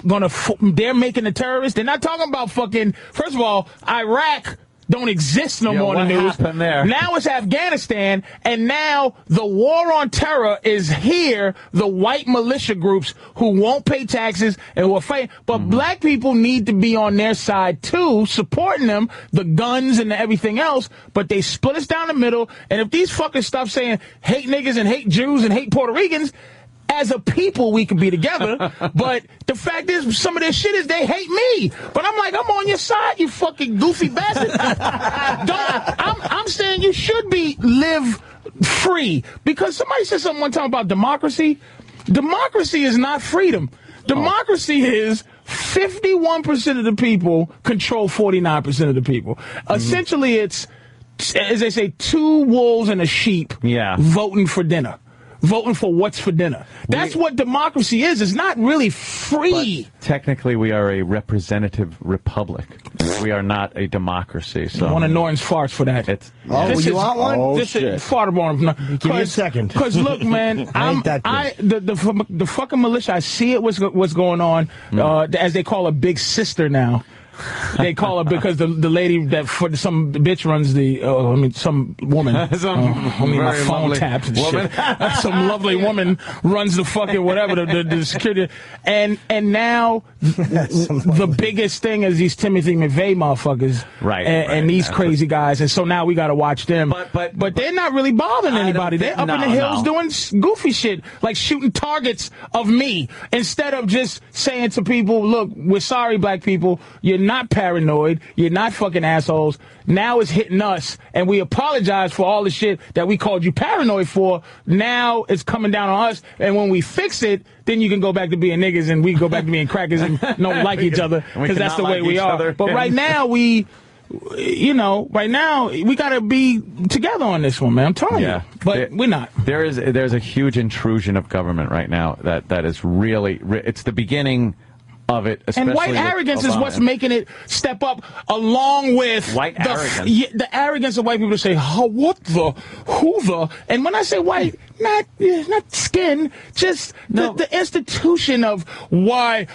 they're making the terrorists, they're not talking about fucking, first of all, Iraq don't exist no more in the news. There? Now it's Afghanistan, and now the war on terror is here. The white militia groups who won't pay taxes and who are fighting. But black people need to be on their side, too, supporting them, the guns and everything else. But they split us down the middle. And if these fuckers stop saying hate niggas and hate Jews and hate Puerto Ricans, as a people, we can be together, but the fact is, some of their shit is they hate me. But I'm like, I'm on your side, you fucking goofy bastard. I'm saying you should live free. Because somebody said something one time about democracy. Democracy is not freedom. Democracy is 51% of the people control 49% of the people. Essentially, it's as they say, 2 wolves and a sheep voting for dinner. Voting for what's for dinner. That's what democracy is. It's not really free. But technically, we are a representative republic. We are not a democracy. So one of Norton's farts for that. You want one? Oh, this shit. is fart bomb. Give me a second. Because look, man, the fucking militia. I see it. What's going on? As they call a big sister now. They call her because the lady that for some bitch runs the some woman my phone tapped and shit. Some lovely woman runs the fucking whatever the security and now the biggest thing is these Timothy McVeigh motherfuckers and these crazy guys, and so now we got to watch them. But they're not really bothering anybody. They're up in the hills doing goofy shit like shooting targets of me instead of just saying to people, look, we're sorry, black people, you're not paranoid. You're not fucking assholes. Now it's hitting us, and we apologize for all the shit that we called you paranoid for. Now it's coming down on us, and when we fix it, then you can go back to being niggas, and we go back to being crackers and don't like each other, because that's the way we are. But right now, we got to be together on this one, man. I'm telling you. But we're not. There's a huge intrusion of government right now that is really, it's the beginning of it, and white arrogance is what's making it step up, along with the arrogance of white people to say, what the, who the, and when I say white, not skin, just the institution of why,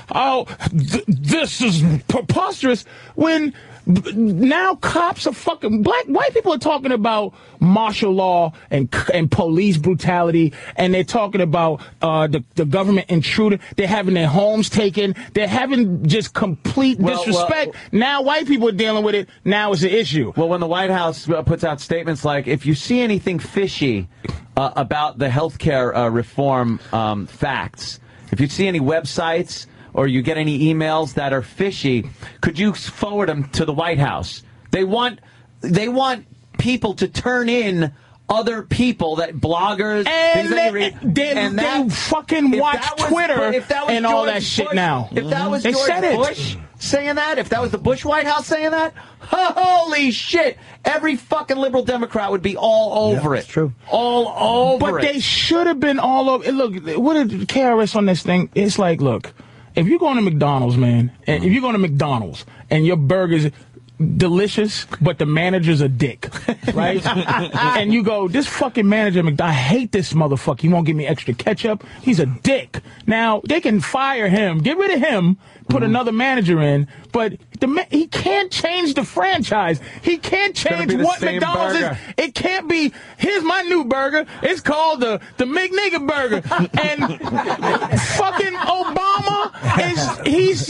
this is preposterous, when now cops are fucking white people are talking about martial law and police brutality, and they're talking about the government intruding. They're having their homes taken. They're having just complete disrespect. Now white people are dealing with it. Now it's an issue. Well, when the White House puts out statements like, if you see anything fishy about the healthcare reform facts, if you see any websites or you get any emails that are fishy, could you forward them to the White House? They want people to turn in other people, that bloggers, and they fucking watch Twitter and all that shit now. If that was George Bush saying that, if that was the Bush White House saying that, holy shit, every fucking liberal Democrat would be all over it. That's true. All over it. But they should have been all over it. Look, what did KRS on this thing? It's like, look, if you're going to McDonald's, man, and if you're going to McDonald's and your burger's delicious, but the manager's a dick, right? And you go, this fucking manager at McDonald's, I hate this motherfucker. He won't give me extra ketchup. He's a dick. Now, they can fire him, get rid of him, put another manager in, but he can't change the franchise. He can't change what McDonald's is. It can't be, here's my new burger. It's called the McNigga burger. And fucking Obama is,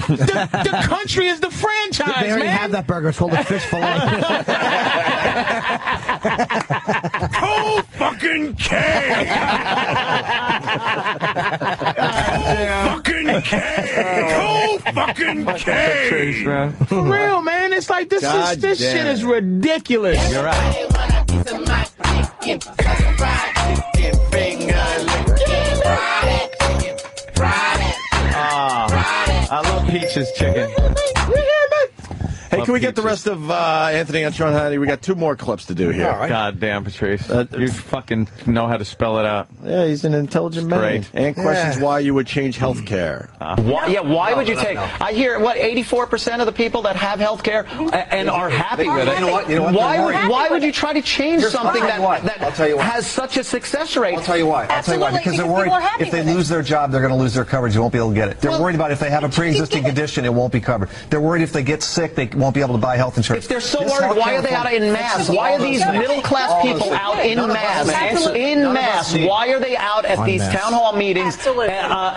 the country is the franchise, They already man. have that burger. It's called a fish fillet. Oh, fucking K! Oh, fucking K! Oh, fucking K! For real, man. It's like, this shit is ridiculous. You're right. I love Peach's chicken. Hey, can we get the rest of Anthony and Sean Hannity? We got 2 more clips to do here. All right. God damn, Patrice. You fucking know how to spell it out. Yeah, he's an intelligent man. Great. And questions why you would change health care. Why would you take... I hear, 84% of the people that have health care and are happy with it. You know what? Why would you try to change something that I'll tell you why. has such a success rate? I'll tell you why. Because they're worried if they lose their job, they're going to lose their coverage. They won't be able to get it. They're worried about if they have a pre-existing condition, it won't be covered. They're worried if they get sick, they won't be able to buy health insurance. If they're so worried, why are they out in mass? Why are these middle-class people out in mass? In mass. Why are they out at these town hall meetings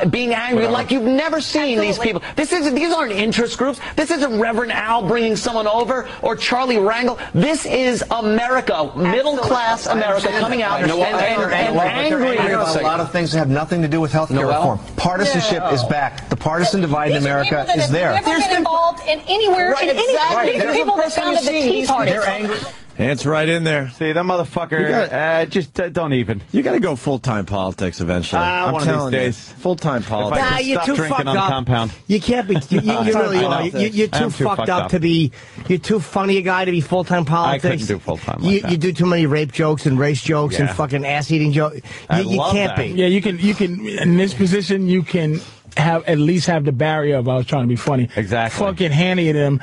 being angry like you've never seen these people? These aren't interest groups. This isn't Reverend Al bringing someone over or Charlie Rangel. This is America, middle-class America coming out and angry. A lot of things that have nothing to do with health care reform. Partisanship is back. The partisan divide in America is there. Never get involved in anywhere, in any country. People that founded the Tea Party. They're angry. Ant's right in there. See, that motherfucker, just don't even. You got to go full-time politics eventually. I'm one telling of these days. Full-time politics. Nah, you're too fucked on up. Compound. You can't be. You really are. You're too fucked up to be. You're too funny a guy to be full-time politics. I couldn't do full-time. You do too many rape jokes and race jokes and fucking ass-eating jokes. You can't be. Yeah, you can. In this position, you can at least have the barrier of I was trying to be funny. Exactly. Fucking Hannity to him.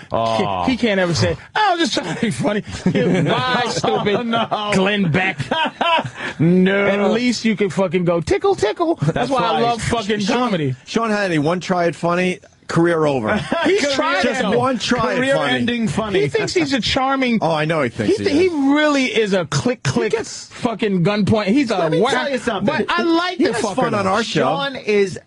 He can't ever say, I was just trying to be funny. Bye, stupid. No. Glenn Beck. No. At least you can fucking go tickle, tickle. That's why I love fucking comedy. Sean Hannity, one try at funny, career over. He's trying just one try at funny. Career-ending funny. He thinks he's a charming. Oh, I know he thinks he really is a click fucking gunpoint. He's a Let me tell you something. But I like the fucker. fun on our show. Sean is,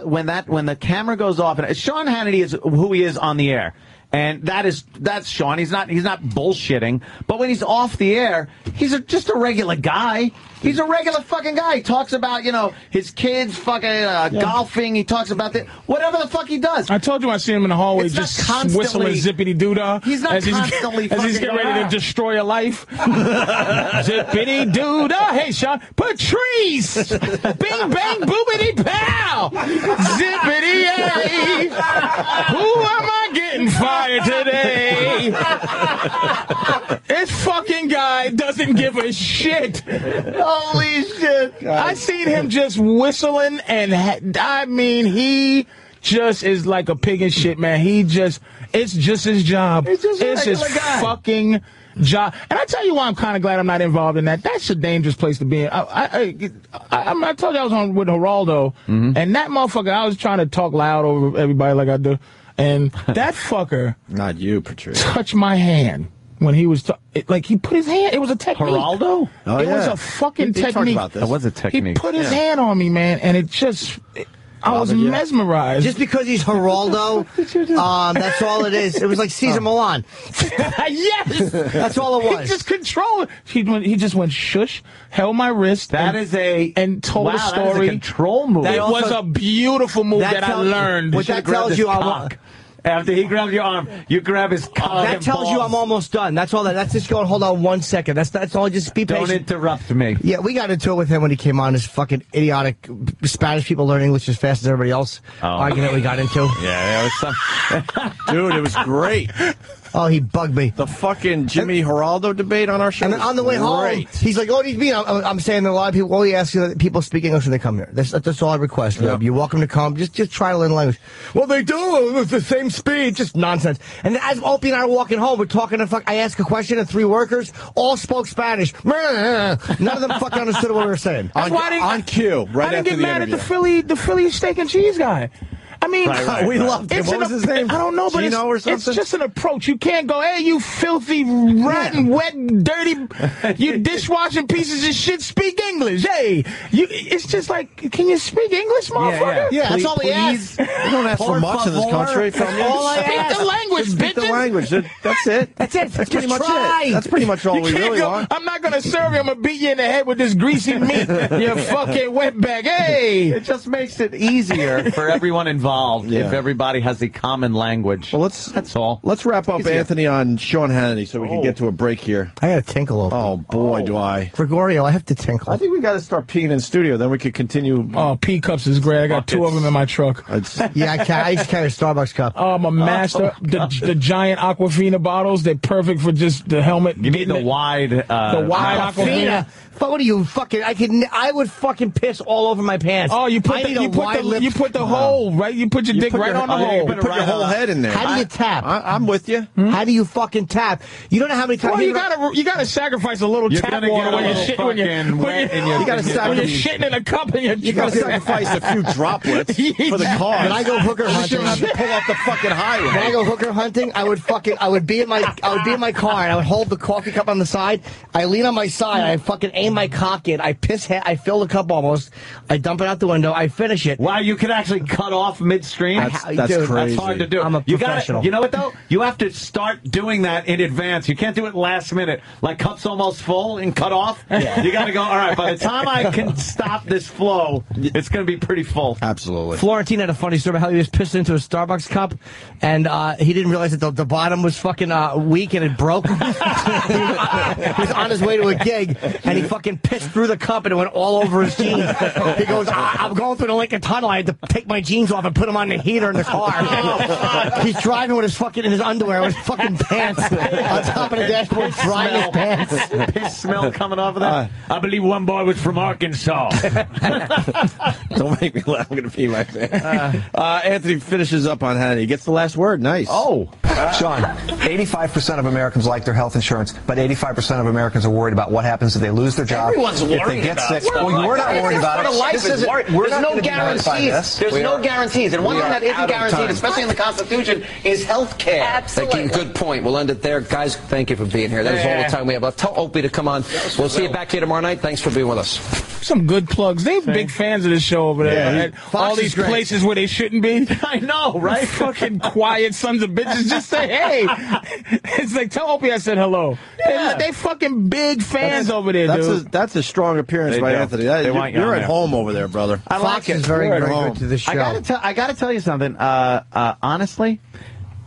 when the camera goes off, and Sean Hannity is who he is on the air. And that's Sean. He's not bullshitting. But when he's off the air, he's just a regular guy. He's a regular fucking guy. He talks about, his kids fucking golfing. He talks about whatever the fuck he does. I told you I see him in the hallway just whistling zippity doo-dah. He's not constantly as he's getting ready to destroy a life. Zippity doo-dah. Hey, Sean. Patrice. Bing, bang, boobity, pow. Zippity, yay. Who am I getting fired today? This fucking guy doesn't give a shit. Holy shit. I seen him just whistling, and he just is like a pig in shit, man. It's just his job. It's his fucking job. And I tell you why I'm kind of glad I'm not involved in that. That's a dangerous place to be in. I told you I was on with Geraldo, and that motherfucker, I was trying to talk loud over everybody like I do. And that fucker, not you, Patrice, touched my hand when he was he put his hand. It was a technique. Geraldo? Oh, it was a fucking technique. About this. It was a technique. He put his hand on me, man, and I was mesmerized. Just because he's Geraldo, that's all it is. It was like Cesar Millan. Yes! That's all it was. He just controlled it. He just went shush, held my wrist, and told a story. That is a control move. It was a beautiful move that I learned. What that tells you, after he grabs your arm, you grab his cock. That tells you I'm almost done. That's all. That's just going. Hold on 1 second. That's all. Just be patient. Don't interrupt me. Yeah, we got into it with him when he came on. His fucking idiotic Spanish people learn English as fast as everybody else. Argument we got into. Yeah, it was some. Dude, it was great. Oh, he bugged me. The fucking Jimmy Geraldo debate on our show. And then on the way home, he's like, "Oh, do you mean?" I'm saying that a lot of people. All he asks is that people speak English when they come here. That's all I request. Yep. You're welcome to come. Just try to learn the language. Well, they do. It's the same speed. Just nonsense. And then as Opie and I are walking home, we're talking to I ask a question, and 3 workers all spoke Spanish. None of them fucking understood what we were saying. On cue, right after the interview. I didn't get mad at the Philly steak and cheese guy. I mean, we loved him. What was his name? I don't know, but it's just an approach. You can't go, hey, you filthy, rotten, wet, dirty, you dishwashing pieces of shit, speak English. Hey, it's just like, can you speak English, motherfucker? Yeah, that's all we ask. We don't ask for much in this country from you. Speak the language, bitch. Speak the language. That's it. That's it. That's pretty much it. That's pretty much all we really want. I'm not going to serve you. I'm going to beat you in the head with this greasy meat, you fucking wetbag. Hey. It just makes it easier for everyone involved. If everybody has a common language. Well, that's all. Let's wrap up Anthony on Sean Hannity so we can get to a break here. I got to tinkle over. Oh, boy, do I. Gregorio, I have to tinkle. I think we got to start peeing in studio, then we could continue. Oh, pee cups is great. I got 2 of them in my truck. I used to carry a Starbucks cup. Oh, I'm a master. The giant Aquafina bottles, they're perfect for just the helmet. You need the wide Aquafina. What are you fucking? I would fucking piss all over my pants. Oh, you put the hole right. You put your dick right on the hole. You put your whole head in there. How do you tap? I'm with you. How do you fucking tap? You don't know how many times. Well, you gotta sacrifice a little tap water when you're shitting. When you're shitting in a cup and you gotta sacrifice a few droplets for the car. When I go hooker hunting, you don't have to pull off the fucking highway. When I go hooker hunting, I would be in my car and I would hold the coffee cup on the side. I lean on my side. I fucking aim my cock in. I fill the cup almost. I dump it out the window. I finish it. Wow, you could actually cut off midstream. That's crazy. That's hard to do. I'm a professional. You know what, though? You have to start doing that in advance. You can't do it last minute. Like, cup's almost full and cut off. Yeah. You got to go, all right, by the time I can stop this flow, it's going to be pretty full. Absolutely. Florentine had a funny story about how he was pissed into a Starbucks cup, and he didn't realize that the bottom was fucking weak and it broke. He was on his way to a gig, and he fucking pissed through the cup, and it went all over his jeans. He goes, I'm going through the Lincoln Tunnel. I had to take my jeans off and put them on the heater in the car. He's driving with his fucking, in his underwear, with his fucking pants on top of the dashboard, drying his pants. Piss smell coming off of that. I believe one boy was from Arkansas. Don't make me laugh. I'm going to pee my pants. Anthony finishes up on Hannity. He gets the last word. Nice. Oh. Sean, 85% of Americans like their health insurance, but 85% of Americans are worried about what happens if they lose their job. Everyone's worried if they get about sick. it. Well, we're not worried about it. There's no guarantees. There's no guarantees. And one thing that isn't guaranteed, especially in the Constitution, is health care. Absolutely. Good point. We'll end it there. Guys, thank you for being here. That was all the time we have left. Tell Opie to come on. We'll see you back here tomorrow night. Thanks for being with us. Some good plugs. They're big fans of this show over there. All these places where they shouldn't be. I know, right? Fucking quiet sons of bitches. Just say, hey. It's like, tell Opie I said hello. Yeah. They fucking big fans over there, dude. That's a strong appearance by Anthony. You're at home over there, brother. I like it. Is very good to the show. I got to tell you something. Honestly,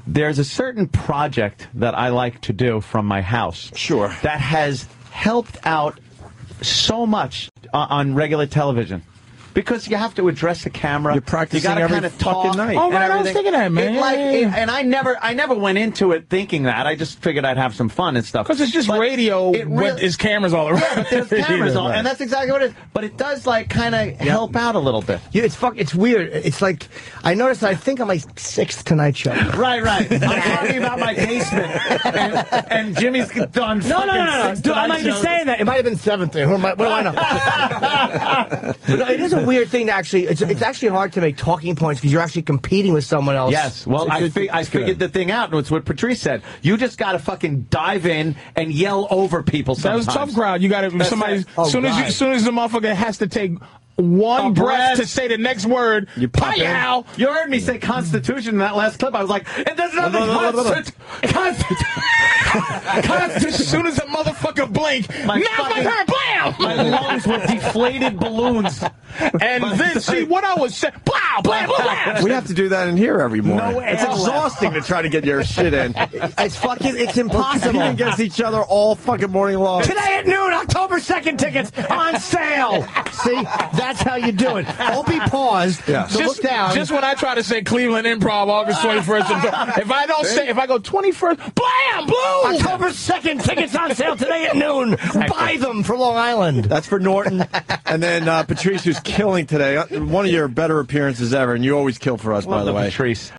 there's a certain project that I like to do from my house. Sure. That has helped out so much on regular television. Because you have to address the camera. You're practicing you every kind of fucking night. Oh, right, I was thinking that, man. And I never went into it thinking that. I just figured I'd have some fun and stuff. Because it's just radio with his cameras all around. Yeah, there's cameras on, and that's exactly what it is. But it does, like, kind of help out a little bit. Yeah, it's weird. It's like, I noticed, I think on my 6th Tonight Show. Right. I'm talking about my basement. And Jimmy's done. No. Dude, I'm not even saying that. It might have been 7th. What do I know? But no, it is a weird thing to actually. It's actually hard to make talking points because you're actually competing with someone else. Yes. Well, I figured the thing out, and it's what Patrice said. You just got to fucking dive in and yell over people sometimes. That was a tough crowd. You got to somebody. As soon as the motherfucker has to take one breath to say the next word. You pop in. You heard me say Constitution in that last clip. I was like, and there's nothing Constitution. As soon as the motherfucker blink, my lungs were deflated balloons. And then see what I was saying. Blah, blah, blah. We have to do that in here every morning. It's No exhausting to try to get your shit in. It's impossible. Competing against each other all fucking morning long. Today at noon, October 2nd tickets on sale. See, that's how you do it. Opie paused. Yeah. So look down. Just when I try to say Cleveland Improv August 21st, if I go 21st, blam, blue. October 2nd tickets on sale today at noon. Buy them for Long Island. That's for Norton. And then Patrice, who's killing today. One of your better appearances ever, and you always kill for us, by the way. Patrice.